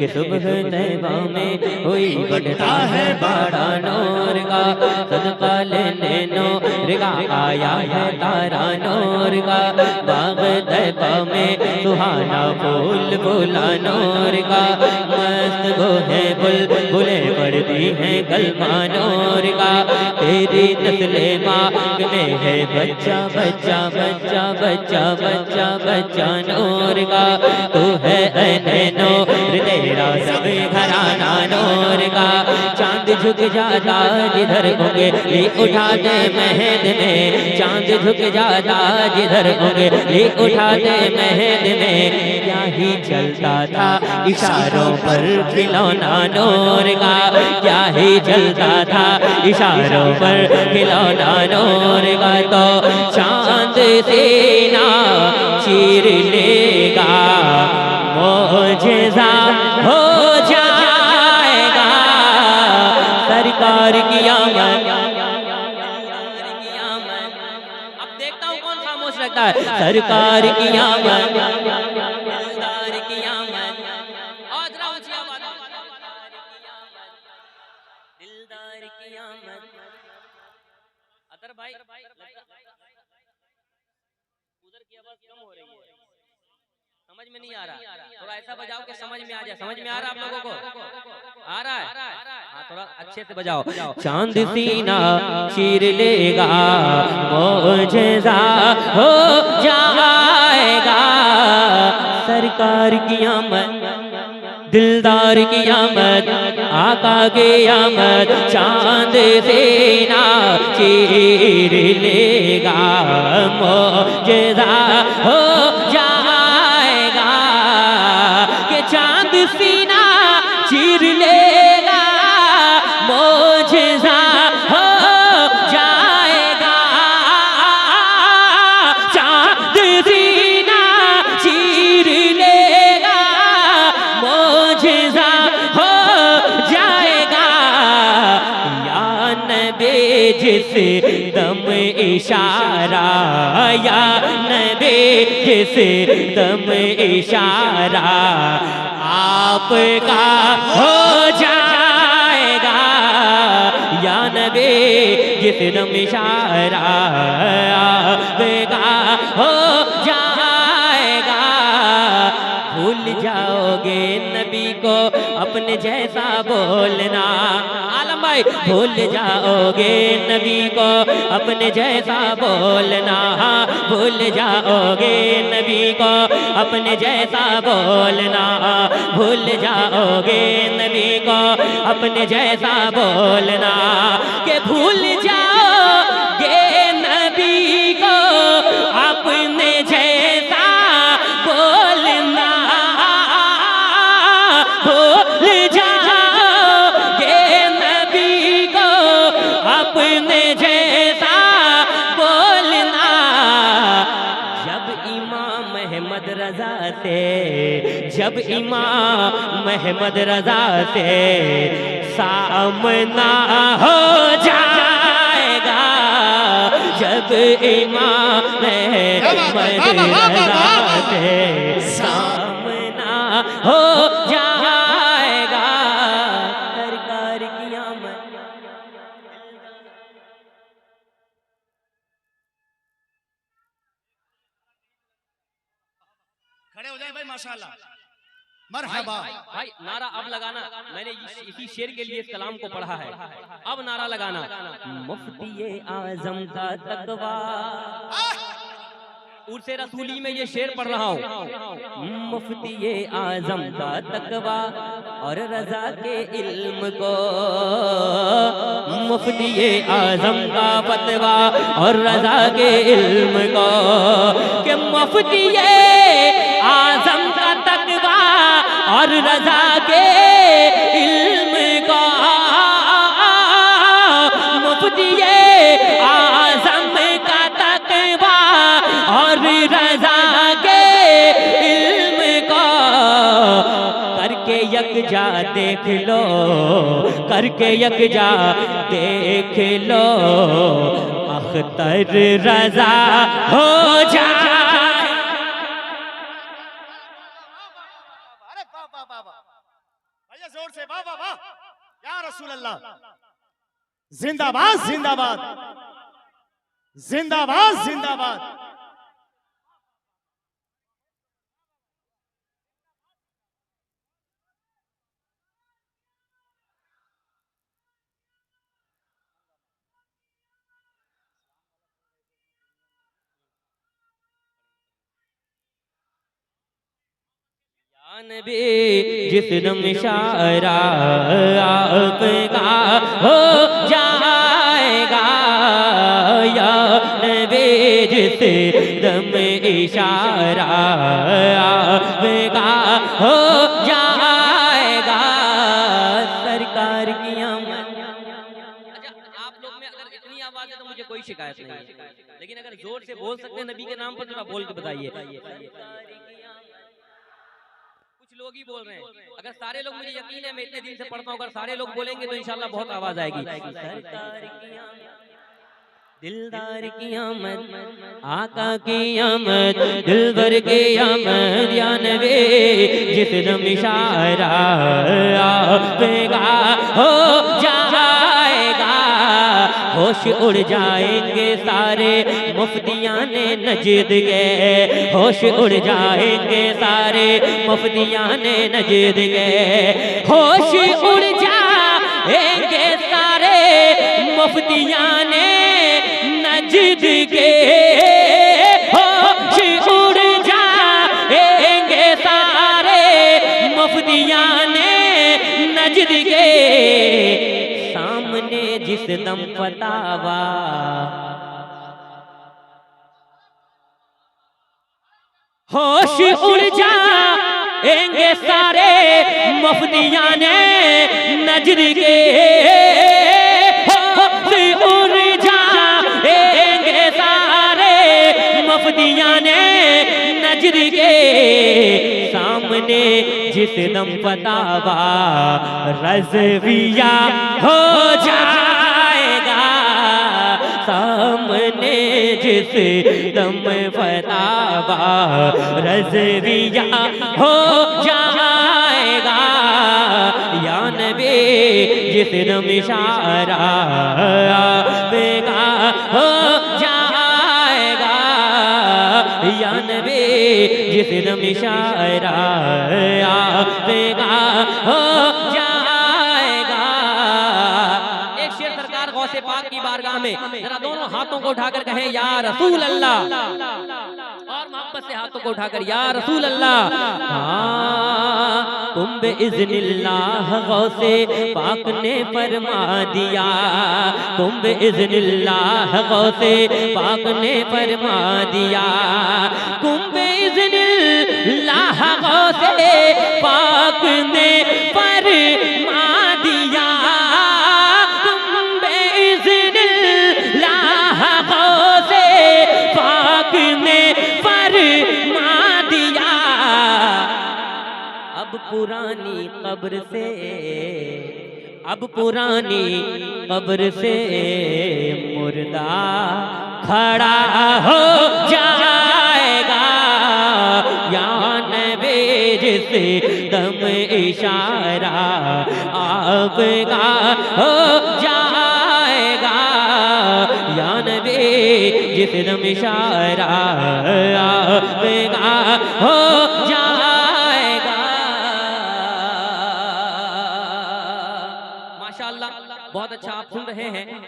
कि सुबह तैबा में हुई बढ़ता है बड़ा नूर का, सदका लेने नूर का आया है तारा नूर का। बाग तैबा में सुहाना फूल फूला नूर का, मस्त गो है बुलबुले पढ़ती हैं कलमा नूर का। तेरी नस्ले माँ में है बच्चा बच्चा बच्चा बच्चा बच्चा बच्चा नूर का। तू है नूर तेरा सब घराना नूर का। चांद झुक जाता जिधर उंगली उठाते महद में, चांद झुक जाता जिधर उंगली उठाते महद में। क्या ही चलता था इशारों पर खिलौना नूर का, क्या ही चलता था इशारों पर खिलौना नूर का। तो चांद सीना चीर लेगा मोजेज़ा हो जाएगा सरकार की आमद। अब देखता हूँ कौन खामोश रहता है। सरकार की आमद, दिलदार की आमद। और जरा ऊंची आवाज, दिलदार की आमद। अतर भाई उधर की आवाज कम हो रही है, समझ में नहीं आ रहा। थोड़ा ऐसा बजाओ कि समझ में आ जाए। समझ में आ रहा आप लोगों को? आ रहा है? हाँ, थोड़ा अच्छे से बजाओ। चांद सीना चीर लेगा मोजेज़ा हो जाएगा सरकार की आमद, दिलदार की आमद, आका की आमद। चांद सीना चीर लेगा मोजेज़ा हो जाएगा, कि चांद सीना चीर लेगा मोजेज़ा हो जाएगा। चांद सीना चीर लेगा मोजेज़ा हो जाएगा। या नबी जिस दम इशारा, या नबी जिस दम इशारा आपका हो जाएगा। या नबी जिस दम इशारा आपका हो जाएगा। भूल जाओगे नबी को अपने जैसा बोलना, आलम भाई भूल जाओगे नबी को अपने जैसा बोलना। भूल जाओगे नबी को अपने जैसा बोलना। भूल जाओगे नबी को अपने जैसा बोलना, कि भूल जाओगे नबी को अपने जैसा बोलना। भूल जाओगे नबी को अपने जैसा बोलना। जब इमाम महमद रजा से, जब इमाम महमद रजा से सामना हो जाएगा, जब इमाम महमद रजा से सामना हो जाएगा सरकार की आमद। खड़े हो जाए भाई, माशाल्लाह, मरहबा। भाई नारा अब लगाना, मैंने इसी शेर के लिए इस कलाम को पढ़ा है। अब नारा लगाना, मुफ्ती आजम का तकवा। उर्से रसूली में ये शेर पढ़ रहा हूँ। मुफ्ती आजम का तकवा और रजा के इल्म को, मुफ्ती आजम का फतवा और रजा के इल्म को, कि मुफ्ती आजम का तकवा और रजा के इल्म को। मुफ्ती आजम का तकवा और रजा के इल्म को, करके यकजा देख लो, करके यकजा देख लो, अख्तर रजा हो जाए। भैया जोर से वाह वाह वाह, या रसूल अल्लाह। जिंदाबाद जिंदाबाद जिंदाबाद जिंदाबाद। नबी जिस दम इशारा आपका हो जाएगा, या नबी जिस दम इशारा आपका हो जाएगा, सरकार की आमद। अच्छा, आप लोग में अगर इतनी आवाज है तो मुझे कोई शिकायत नहीं है, लेकिन अगर जोर से बोल सकते हैं नबी के नाम पर थोड़ा बोल के बताइए। लोग ही बोल रहे हैं, अगर सारे लोग, मुझे यकीन है मैं इतने दिन से पढ़ता हूँ, अगर सारे लोग बोलेंगे तो इंशाल्लाह बहुत आवाज आएगी। सरकार की आमद, दिलदार की आमद, आका की आमद, दिलबर की आमद, या नबी जिस दम इशारा आपका हो जाएगा, होश उड़ जाएंगे सारे मुफ्तियाने नजद के, होश उड़ जाएंगे सारे मुफ्तियाने नजद के, होश उड़ जाएंगे सारे मुफ्तियाने नजद के, होश उड़ जाएंगे सारे मुफ्तियाने नजद के, सामने जिस दम फतावा, होश उड़ जाएंगे सारे मुफ्तियाने नजद के, होश उड़ जाएंगे सारे मुफ्तियाने नजद के, सामने जिस दम फतावा रज़विया हो जाएगा, सामने जिस दम फतावा रज़विया हो जाएगा, या नबी जिस दम इशारा आपका हो जाएगा, या नबी जिस दम इशारा आपका हो जाएगा। एक शेर सरकार गौसे पाक की बारगाह में जरा दोनों हाथों को उठाकर कहें या रसूल अल्लाह, और मोहब्बत से हाथों को उठाकर या रसूल अल्लाह। हाँ, तुम बेइज़्निल्लाह गौसे पाक ने फरमा दिया, तुम बेइज़्निल्लाह गौसे पाक ने फरमा दिया, तुम बेइज़्निल्लाह गौसे पाक ने फरमा दिया, तुम बेइज़्निल्लाह गौसे पाक ने फरमा दिया। अब पुरानी कब्र से, अब पुरानी कब्र से मुर्दा खड़ा हो जाएगा, या नबी जिस दम इशारा आपका हो जाएगा, या नबी जिस दम इशारा आपका हो जाएगा। माशाअल्लाह, बहुत अच्छा आप सुन रहे हैं।